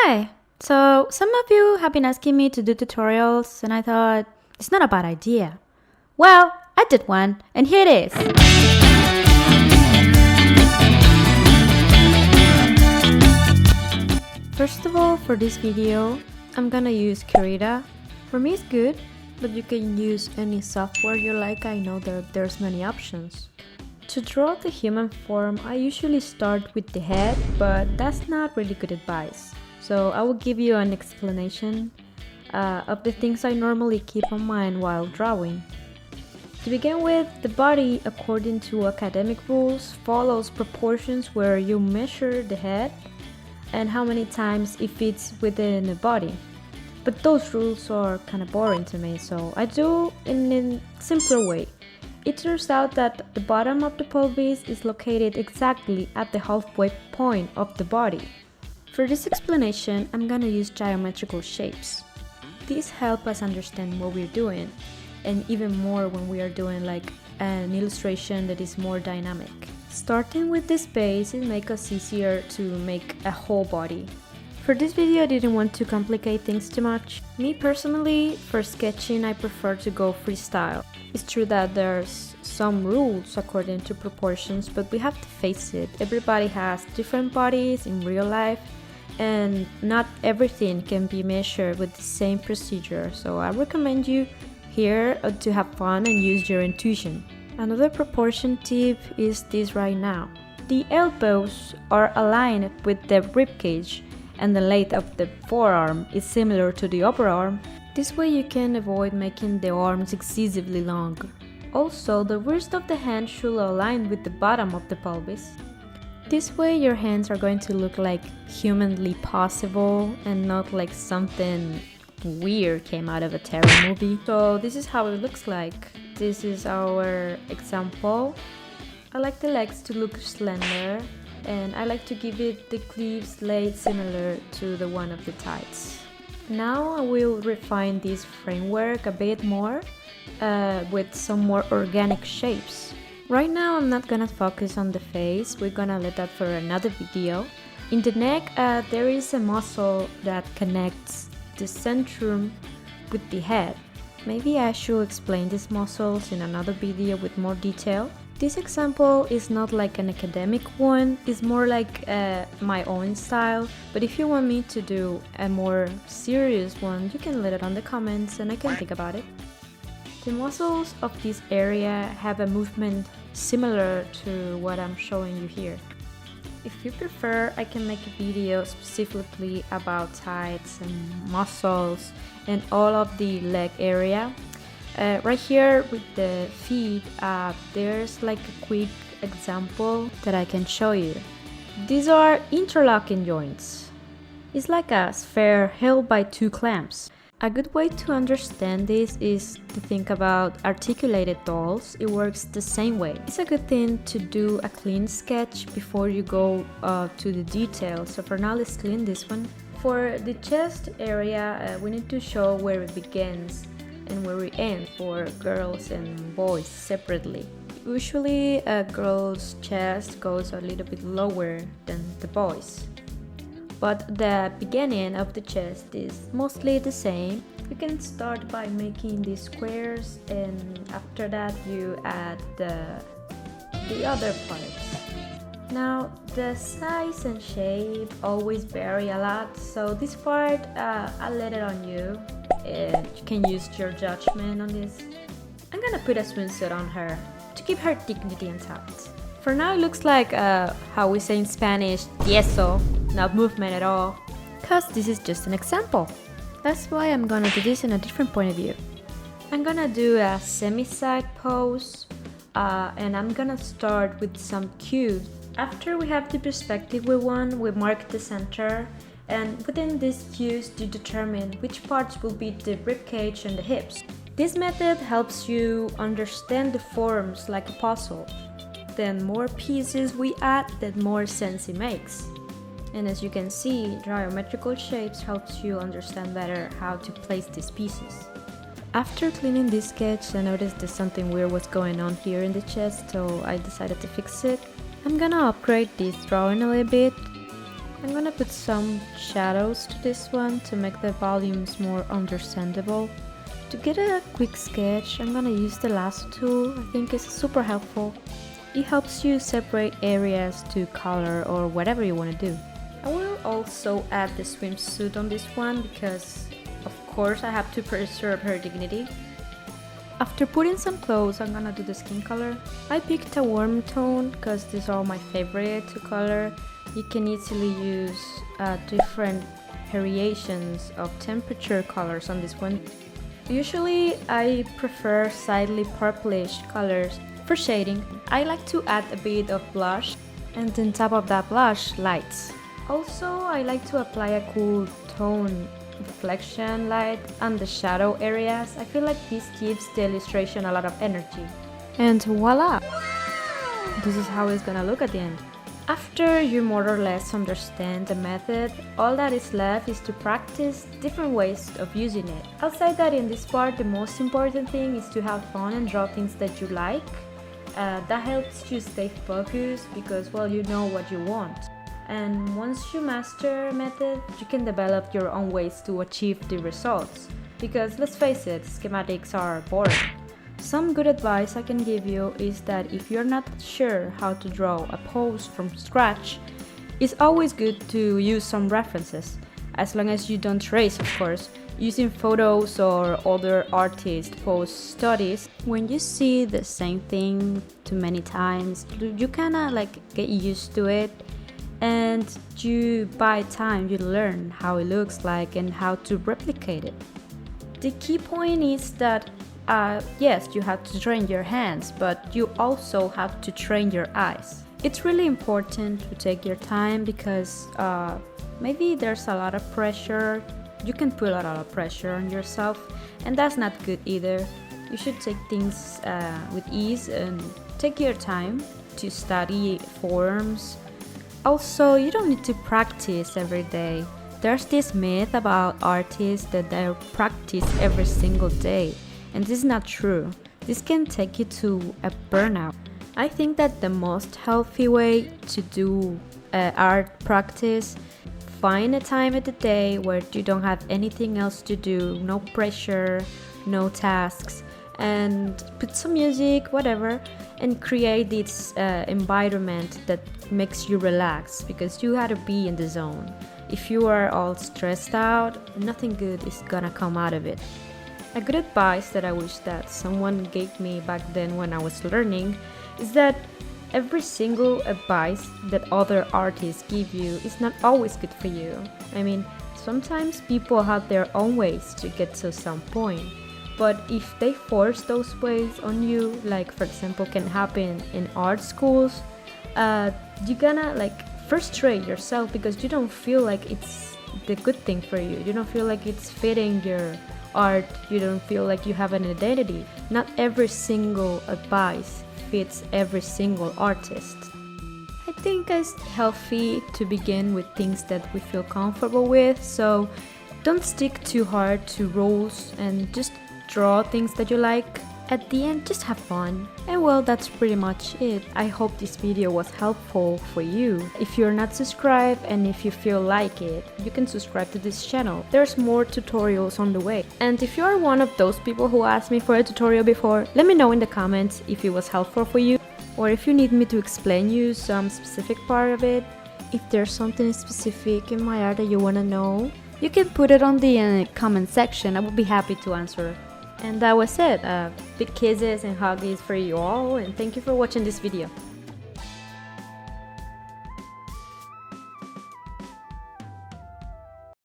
Hi! So, some of you have been asking me to do tutorials, and I thought it's not a bad idea. Well, I did one, and here it is. First of all, for this video, I'm gonna use Krita. For me, it's good, but you can use any software you like. I know that there's many options. To draw the human form, I usually start with the head, but that's not really good advice. So I will give you an explanation of the things I normally keep in mind while drawing. To begin with, the body, according to academic rules, follows proportions where you measure the head and how many times it fits within the body. But those rules are kind of boring to me, so I do in a simpler way. It turns out that the bottom of the pelvis is located exactly at the halfway point of the body. For this explanation, I'm gonna use geometrical shapes. These help us understand what we're doing, and even more when we are doing like an illustration that is more dynamic. Starting with this base, it makes us easier to make a whole body. For this video, I didn't want to complicate things too much. Me personally, for sketching, I prefer to go freestyle. It's true that there's some rules according to proportions, but we have to face it. Everybody has different bodies in real life, and not everything can be measured with the same procedure. So I recommend you here to have fun and use your intuition. Another proportion tip is this right now. The elbows are aligned with the ribcage, and the length of the forearm is similar to the upper arm. This way you can avoid making the arms excessively long. Also, the wrist of the hand should align with the bottom of the pelvis. This way your hands are going to look like humanly possible and not like something weird came out of a terror movie. So this is how it looks like. This is our example. I like the legs to look slender, and I like to give it the sleeves laid similar to the one of the tights. Now I will refine this framework a bit more with some more organic shapes. Right now I'm not gonna focus on the face, we're gonna let that for another video. In the neck there is a muscle that connects the centrum with the head. Maybe I should explain these muscles in another video with more detail. This example is not like an academic one, it's more like my own style, but if you want me to do a more serious one, you can let it on the comments and I can think about it. The muscles of this area have a movement similar to what I'm showing you here. If you prefer, I can make a video specifically about tights and muscles and all of the leg area. Right here with the feet, there's like a quick example that I can show you. These are interlocking joints. It's like a sphere held by two clamps. A good way to understand this is to think about articulated dolls. It works the same way. It's a good thing to do a clean sketch before you go to the details. So for now, let's clean this one. For the chest area, we need to show where it begins and where we end for girls and boys separately. Usually a girl's chest goes a little bit lower than the boys, but the beginning of the chest is mostly the same. You can start by making these squares, and after that you add the other parts. Now the size and shape always vary a lot, so this part I'll let it on you. You can use your judgment on this. I'm gonna put a swimsuit on her to keep her dignity intact. For now it looks like how we say in Spanish, tieso, not movement at all, cause this is just an example. That's why I'm gonna do this in a different point of view. I'm gonna do a semi-side pose and I'm gonna start with some cubes. After we have the perspective we want, we mark the center, and within these cues you determine which parts will be the ribcage and the hips. This method helps you understand the forms like a puzzle. The more pieces we add, the more sense it makes. And as you can see, geometrical shapes helps you understand better how to place these pieces. After cleaning this sketch, I noticed that something weird was going on here in the chest, so I decided to fix it. I'm gonna upgrade this drawing a little bit. I'm gonna put some shadows to this one to make the volumes more understandable. To get a quick sketch, I'm gonna use the lasso tool. I think it's super helpful. It helps you separate areas to color or whatever you want to do. I will also add the swimsuit on this one because of course I have to preserve her dignity. After putting some clothes, I'm gonna do the skin color. I picked a warm tone because these are my favorite to color. You can easily use different variations of temperature colors on this one. Usually I prefer slightly purplish colors for shading. I like to add a bit of blush and on top of that blush, lights. Also, I like to apply a cool tone reflection light on the shadow areas. I feel like this gives the illustration a lot of energy. And voila! This is how it's gonna look at the end. After you more or less understand the method, all that is left is to practice different ways of using it. I'll say that in this part, the most important thing is to have fun and draw things that you like. That helps you stay focused because, well, you know what you want. And once you master a method, you can develop your own ways to achieve the results. Because let's face it, schematics are boring. Some good advice I can give you is that if you're not sure how to draw a pose from scratch, it's always good to use some references, as long as you don't trace, of course. Using photos or other artist pose studies, when you see the same thing too many times, you kinda like get used to it, and by time you learn how it looks like and how to replicate it. The key point is that yes, you have to train your hands, but you also have to train your eyes. It's really important to take your time because maybe there's a lot of pressure. You can put a lot of pressure on yourself, and that's not good either. You should take things with ease and take your time to study forms. Also, you don't need to practice every day. There's this myth about artists that they practice every single day, and this is not true. This can take you to a burnout. I think that the most healthy way to do art practice, find a time of the day where you don't have anything else to do, no pressure, no tasks, and put some music, whatever, and create this environment that makes you relax because you gotta be in the zone. If you are all stressed out, nothing good is gonna come out of it. A good advice that I wish that someone gave me back then when I was learning is that every single advice that other artists give you is not always good for you. I mean, sometimes people have their own ways to get to some point, but if they force those ways on you, like for example can happen in art schools, you're gonna like frustrate yourself because you don't feel like it's the good thing for you. You don't feel like it's fitting your art. You don't feel like you have an identity. Not every single advice fits every single artist. I think it's healthy to begin with things that we feel comfortable with, so don't stick too hard to rules and just draw things that you like. At the end, just have fun. And well, that's pretty much it. I hope this video was helpful for you. If you're not subscribed and if you feel like it, you can subscribe to this channel. There's more tutorials on the way. And if you are one of those people who asked me for a tutorial before, let me know in the comments if it was helpful for you, or if you need me to explain you some specific part of it. If there's something specific in my art that you wanna know, you can put it on the comment section. I would be happy to answer. And that was it. Big kisses and huggies for you all, and thank you for watching this video.